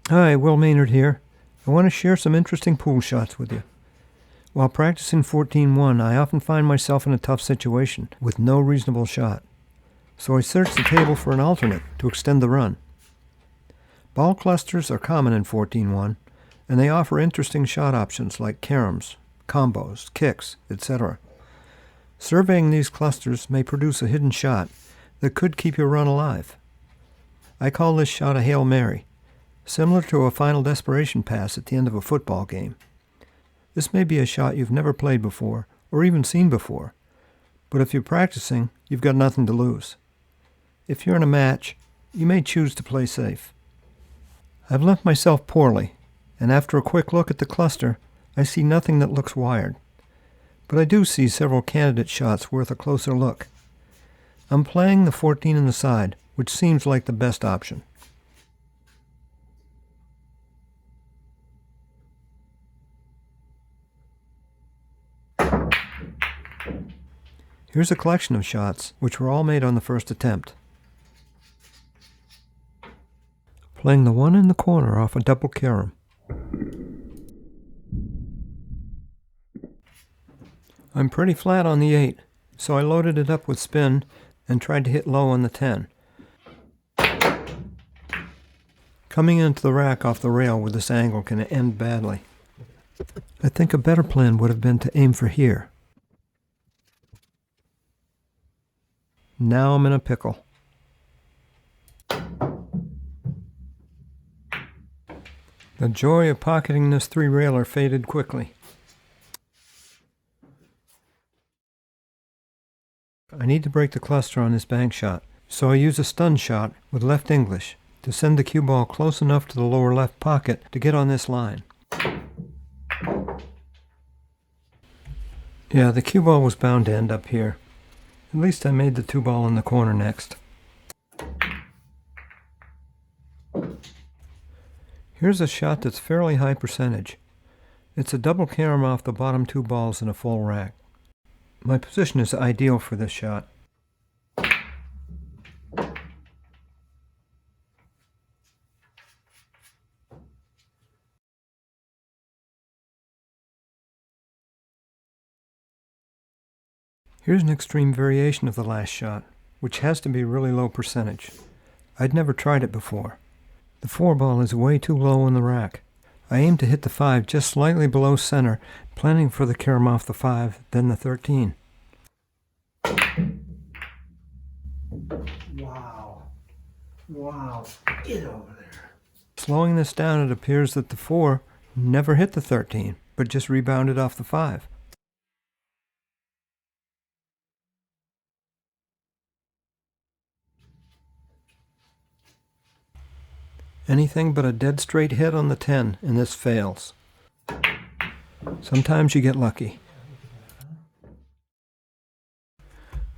Hi, Will Maynard here. I want to share some interesting pool shots with you. While practicing 14-1, I often find myself in a tough situation with no reasonable shot. So I search the table for an alternate to extend the run. Ball clusters are common in 14-1, and they offer interesting shot options like caroms, combos, kicks, etc. Surveying these clusters may produce a hidden shot that could keep your run alive. I call this shot a Hail Mary, similar to a final desperation pass at the end of a football game. This may be a shot you've never played before or even seen before, but if you're practicing, you've got nothing to lose. If you're in a match, you may choose to play safe. I've left myself poorly, and after a quick look at the cluster, I see nothing that looks wired. But I do see several candidate shots worth a closer look. I'm playing the 14 in the side, which seems like the best option. Here's a collection of shots, which were all made on the first attempt. Playing the one in the corner off a double carom. I'm pretty flat on the 8, so I loaded it up with spin and tried to hit low on the 10. Coming into the rack off the rail with this angle can end badly. I think a better plan would have been to aim for here. Now I'm in a pickle. The joy of pocketing this 3-railer faded quickly. I need to break the cluster on this bank shot, so I use a stun shot with left English to send the cue ball close enough to the lower left pocket to get on this line. Yeah, the cue ball was bound to end up here. At least I made the 2-ball in the corner next. Here's a shot that's fairly high percentage. It's a double carom off the bottom 2 balls in a full rack. My position is ideal for this shot. Here's an extreme variation of the last shot, which has to be really low percentage. I'd never tried it before. The 4-ball is way too low in the rack. I aim to hit the 5 just slightly below center, planning for the carom off the 5, then the 13. Wow. Get over there. Slowing this down, it appears that the 4 never hit the 13, but just rebounded off the 5. Anything but a dead straight hit on the 10, and this fails. Sometimes you get lucky.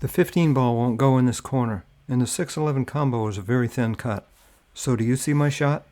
The 15 ball won't go in this corner, and the 6-11 combo is a very thin cut. So do you see my shot?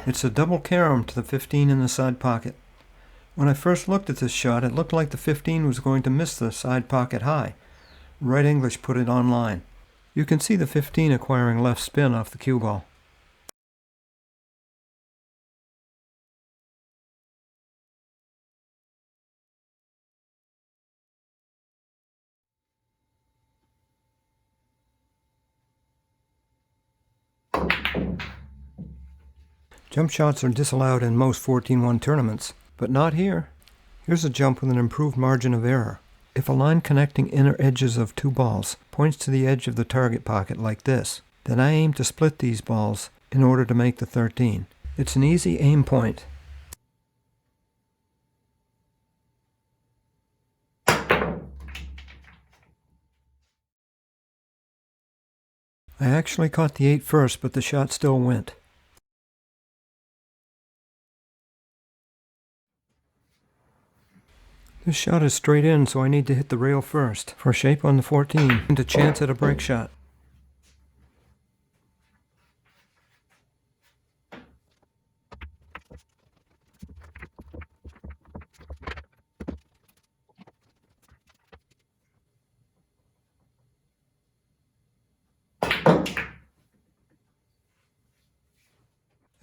It's a double carom to the 15 in the side pocket. When I first looked at this shot, it looked like the 15 was going to miss the side pocket high. Right English put it on line. You can see the 15 acquiring left spin off the cue ball. Jump shots are disallowed in most 14-1 tournaments, but not here. Here's a jump with an improved margin of error. If a line connecting inner edges of 2 balls points to the edge of the target pocket like this, then I aim to split these balls in order to make the 13. It's an easy aim point. I actually caught the 8 first, but the shot still went. This shot is straight in, so I need to hit the rail first for shape on the 14 and a chance at a break shot.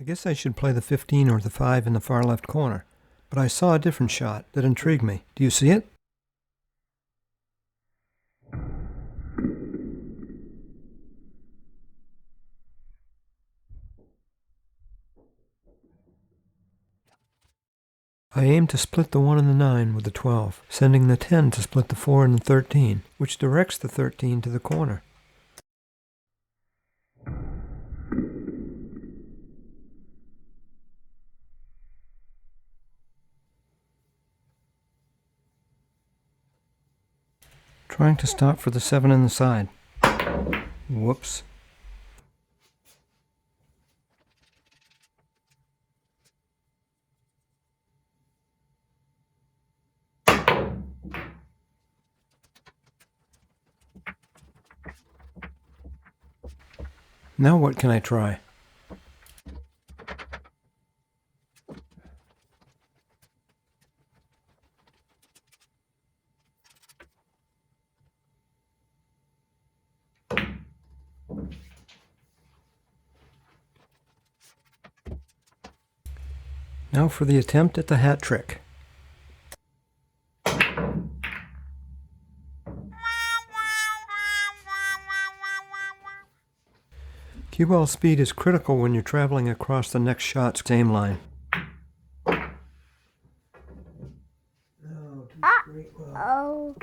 guess I should play the 15 or the 5 in the far left corner, but I saw a different shot that intrigued me. Do you see it? I aim to split the 1 and the 9 with the 12, sending the 10 to split the 4 and the 13, which directs the 13 to the corner. Trying to stop for the 7 in the side. Whoops. Now what can I try? Now for the attempt at the hat trick. Cue ball speed is critical when you're traveling across the next shot's aim line. Oh.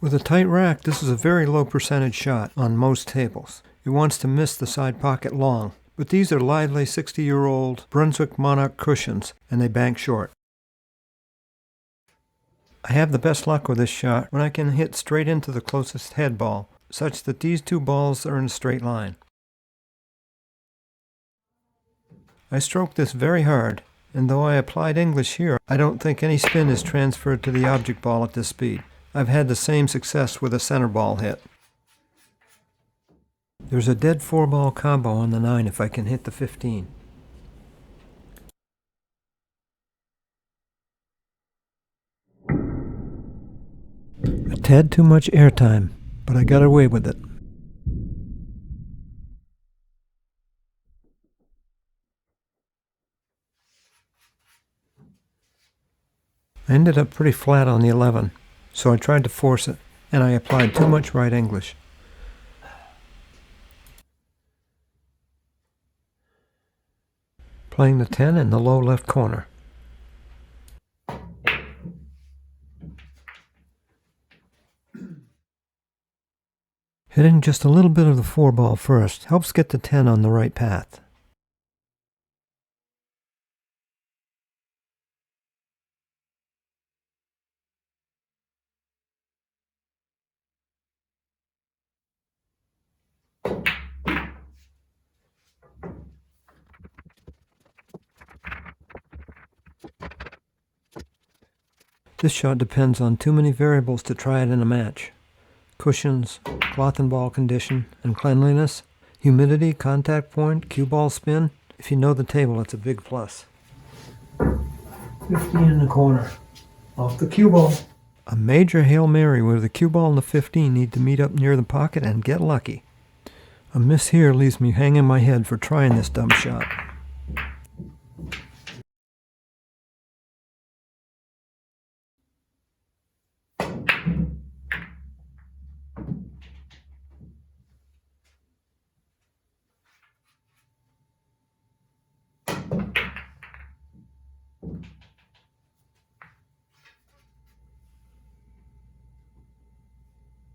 With a tight rack, this is a very low percentage shot on most tables. It wants to miss the side pocket long, but these are lively 60-year-old Brunswick Monarch cushions, and they bank short. I have the best luck with this shot when I can hit straight into the closest head ball, such that these two balls are in a straight line. I stroke this very hard, and though I applied English here, I don't think any spin is transferred to the object ball at this speed. I've had the same success with a center ball hit. There's a dead 4-ball combo on the 9 if I can hit the 15. A tad too much airtime, but I got away with it. I ended up pretty flat on the 11. So I tried to force it, and I applied too much right English. Playing the 10 in the low left corner. Hitting just a little bit of the 4-ball first helps get the 10 on the right path. This shot depends on too many variables to try it in a match. Cushions, cloth and ball condition, and cleanliness, humidity, contact point, cue ball spin. If you know the table, it's a big plus. 15 in the corner. Off the cue ball. A major Hail Mary where the cue ball and the 15 need to meet up near the pocket and get lucky. A miss here leaves me hanging my head for trying this dumb shot.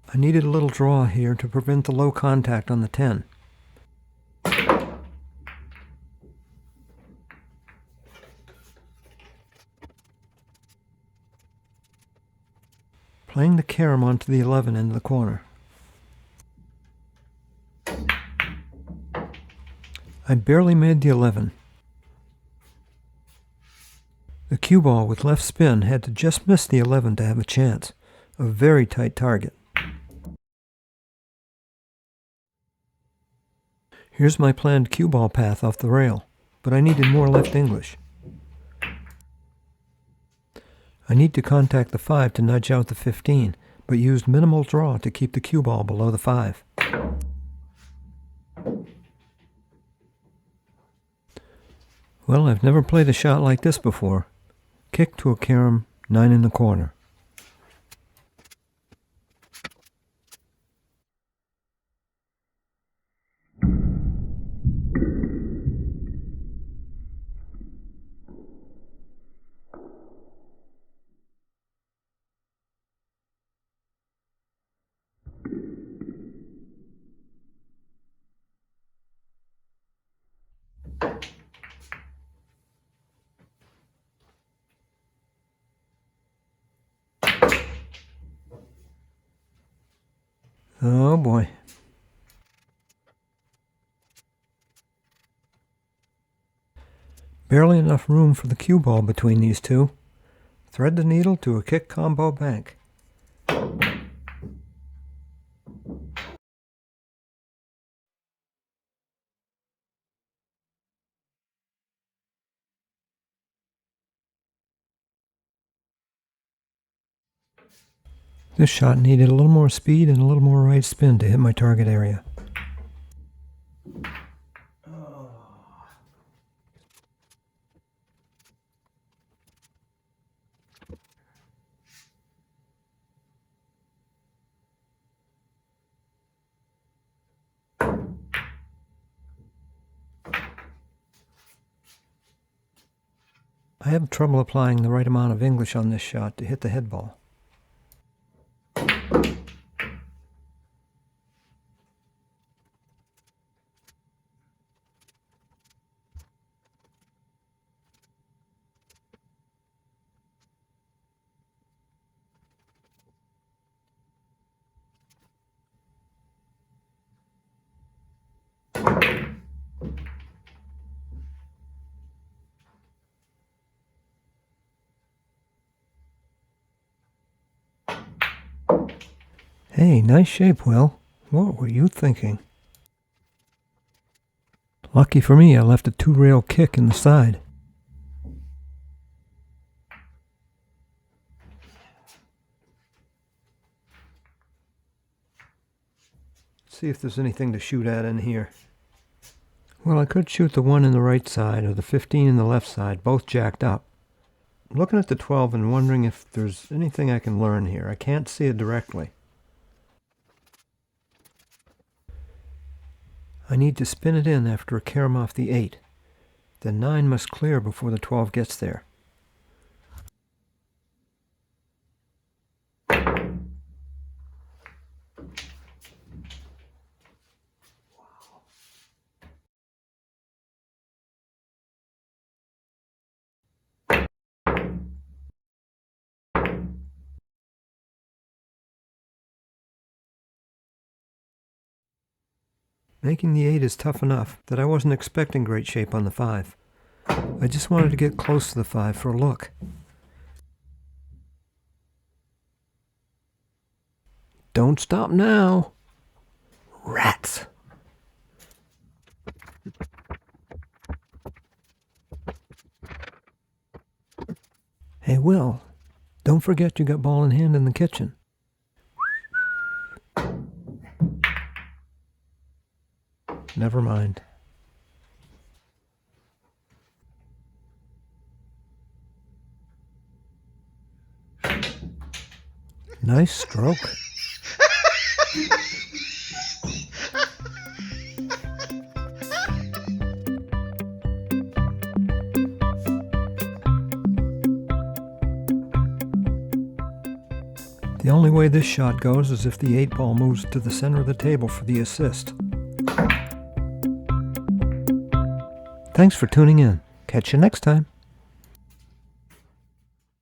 I needed a little draw here to prevent the low contact on the 10. Playing the carom onto the 11 into the corner. I barely made the 11. The cue ball with left spin had to just miss the 11 to have a chance, A very tight target. Here's my planned cue ball path off the rail, but I needed more left English. I need to contact the 5 to nudge out the 15, but used minimal draw to keep the cue ball below the 5. Well, I've never played a shot like this before. Kick to a carom, 9 in the corner. Oh boy. Barely enough room for the cue ball between these two. Thread the needle to a kick combo bank. This shot needed a little more speed and a little more right spin to hit my target area. I have trouble applying the right amount of English on this shot to hit the head ball. Hey, nice shape, Will. What were you thinking? Lucky for me, I left a 2-rail kick in the side. Let's see if there's anything to shoot at in here. Well, I could shoot the 1 in the right side or the 15 in the left side, both jacked up. I'm looking at the 12 and wondering if there's anything I can learn here. I can't see it directly. I need to spin it in after a carom off the 8. The 9 must clear before the 12 gets there. Making the 8 is tough enough that I wasn't expecting great shape on the 5. I just wanted to get close to the 5 for a look. Don't stop now. Rats. Hey, Will, don't forget you got ball in hand in the kitchen. Never mind. Nice stroke. The only way this shot goes is if the 8 ball moves to the center of the table for the assist. Thanks for tuning in. Catch you next time.